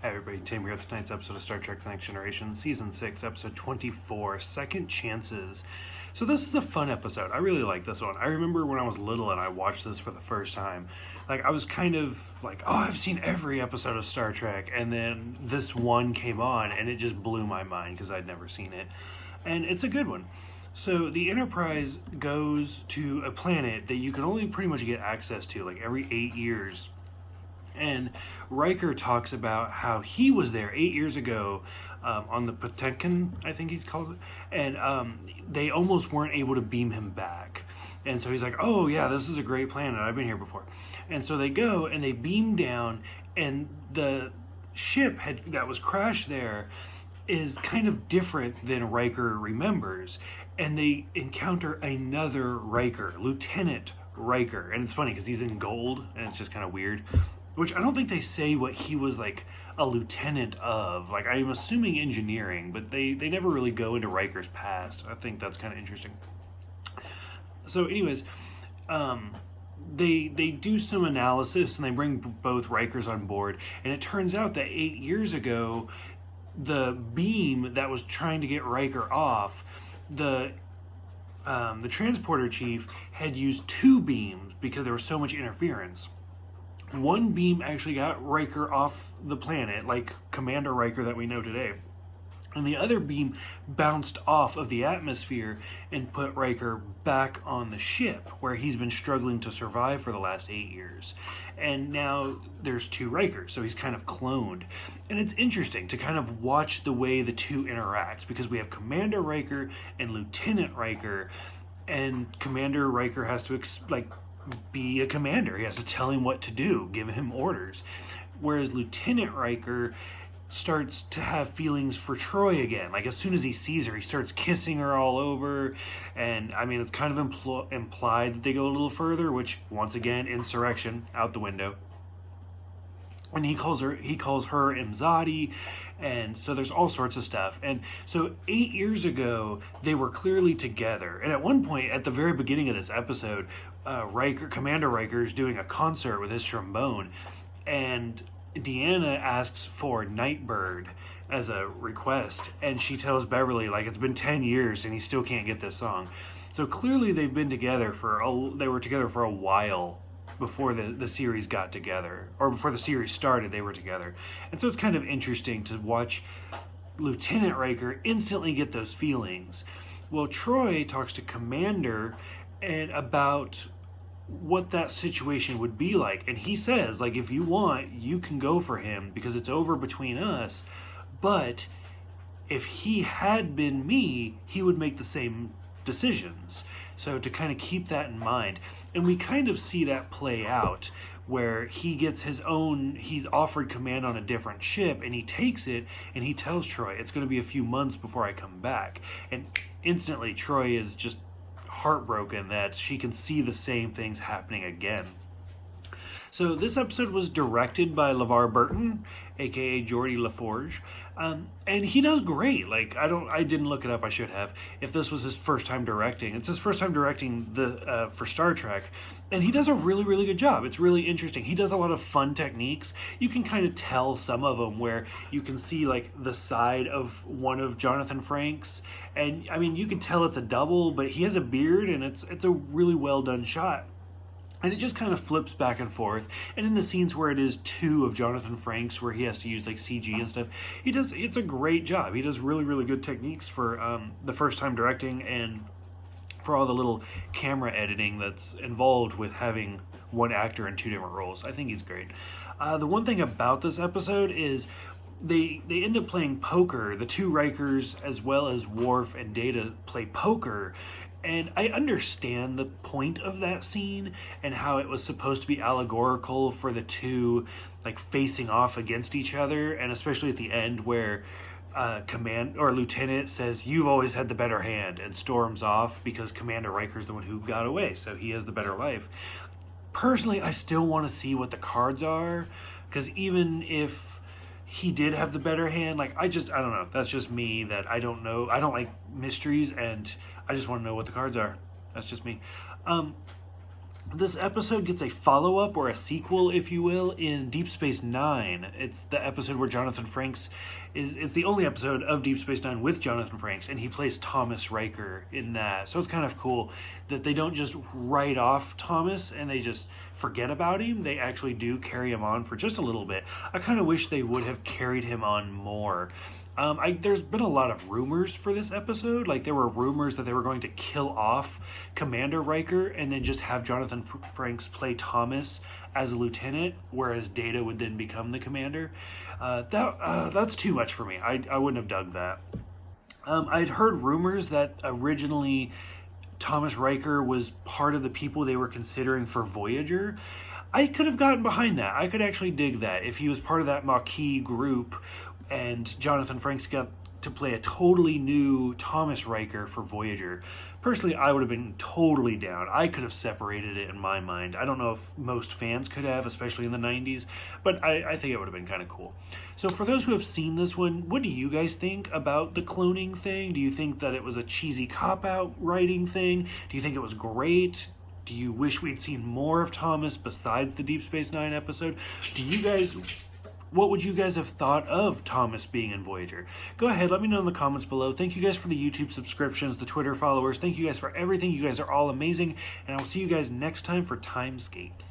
Hey everybody, Tim here with tonight's episode of Star Trek The Next Generation, Season 6, Episode 24, Second Chances. So this is a fun episode. I really like this one. I remember when I was little and I watched this for the first time, I was kind of like, oh, I've seen every episode of Star Trek, and then this one came on and it just blew my mind because I'd never seen it. And it's a good one. So the Enterprise goes to a planet that you can only pretty much get access to every 8 years. And Riker talks about how he was there 8 years ago on the Potemkin, I think he's called it, and they almost weren't able to beam him back. And so he's like, oh yeah, this is a great planet, I've been here before. And so they go and they beam down, and the ship that was crashed there is kind of different than Riker remembers. And they encounter another Riker, Lieutenant Riker. And it's funny because he's in gold, and it's just kind of weird. Which I don't think they say what he was a lieutenant of. I'm assuming engineering, but they never really go into Riker's past. I think that's kind of interesting. So anyways, they do some analysis and they bring both Rikers on board. And it turns out that 8 years ago, the beam that was trying to get Riker off, the transporter chief had used two beams because there was so much interference. One beam actually got Riker off the planet, like Commander Riker that we know today. And the other beam bounced off of the atmosphere and put Riker back on the ship, where he's been struggling to survive for the last 8 years. And now there's two Rikers, so he's kind of cloned. And it's interesting to kind of watch the way the two interact, because we have Commander Riker and Lieutenant Riker, and Commander Riker has to be a commander. He has to tell him what to do, give him orders. Whereas Lieutenant Riker starts to have feelings for Troy again. As soon as he sees her, he starts kissing her all over. And it's kind of implied that they go a little further, which once again, insurrection out the window. And he calls her Imzadi, and so there's all sorts of stuff. And so 8 years ago, they were clearly together. And at one point, at the very beginning of this episode, Commander Riker is doing a concert with his trombone, and Deanna asks for Nightbird as a request, and she tells Beverly it's been 10 years and he still can't get this song. So clearly they've been together they were together for a while before the series got together, or before the series started, they were together. And so it's kind of interesting to watch Lieutenant Riker instantly get those feelings. Well, Troy talks to Commander and about what that situation would be like, and he says, if you want, you can go for him because it's over between us, but if he had been me, he would make the same decisions. So to kind of keep that in mind, and we kind of see that play out where he gets he's offered command on a different ship, and he takes it, and he tells Troy, it's going to be a few months before I come back. And instantly Troy is just heartbroken that she can see the same things happening again. So this episode was directed by LeVar Burton, aka Geordi LaForge, and he does great. I didn't look it up. I should have. If this was his first time directing, it's his first time directing for Star Trek, and he does a really, really good job. It's really interesting. He does a lot of fun techniques. You can kind of tell some of them where you can see the side of one of Jonathan Frakes, and you can tell it's a double, but he has a beard, and it's a really well done shot. And it just kind of flips back and forth. And in the scenes where it is two of Jonathan Frakes, where he has to use CG and stuff, it's a great job. He does really, really good techniques for the first time directing, and for all the little camera editing that's involved with having one actor in two different roles. I think he's great. The one thing about this episode is they end up playing poker. The two Rikers, as well as Worf and Data, play poker. And I understand the point of that scene and how it was supposed to be allegorical for the two facing off against each other, and especially at the end where Lieutenant says, "You've always had the better hand," and storms off because Commander Riker's the one who got away, so he has the better life. Personally, I still want to see what the cards are, because even if he did have the better hand, I don't know. That's just me, that I don't know. I don't like mysteries, and I just want to know what the cards are. That's just me. This episode gets a follow-up, or a sequel, if you will, in Deep Space Nine. It's the episode where Jonathan Frakes it's the only episode of Deep Space Nine with Jonathan Frakes, and he plays Thomas Riker in that. So it's kind of cool that they don't just write off Thomas and they just forget about him. They actually do carry him on for just a little bit. I kind of wish they would have carried him on more. There's been a lot of rumors for this episode. Like, there were rumors that they were going to kill off Commander Riker and then just have Jonathan Frakes play Thomas as a lieutenant, whereas Data would then become the commander. That's too much for me. I wouldn't have dug that. I'd heard rumors that originally Thomas Riker was part of the people they were considering for Voyager. I could have gotten behind that. I could actually dig that if he was part of that Maquis group and Jonathan Frakes got to play a totally new Thomas Riker for Voyager. Personally, I would have been totally down. I could have separated it in my mind. I don't know if most fans could have, especially in the 90s, but I think it would have been kind of cool. So for those who have seen this one, what do you guys think about the cloning thing? Do you think that it was a cheesy cop-out writing thing? Do you think it was great? Do you wish we'd seen more of Thomas besides the Deep Space Nine episode? What would you guys have thought of Thomas being in Voyager? Go ahead, let me know in the comments below. Thank you guys for the YouTube subscriptions, the Twitter followers. Thank you guys for everything. You guys are all amazing. And I'll see you guys next time for Timescapes.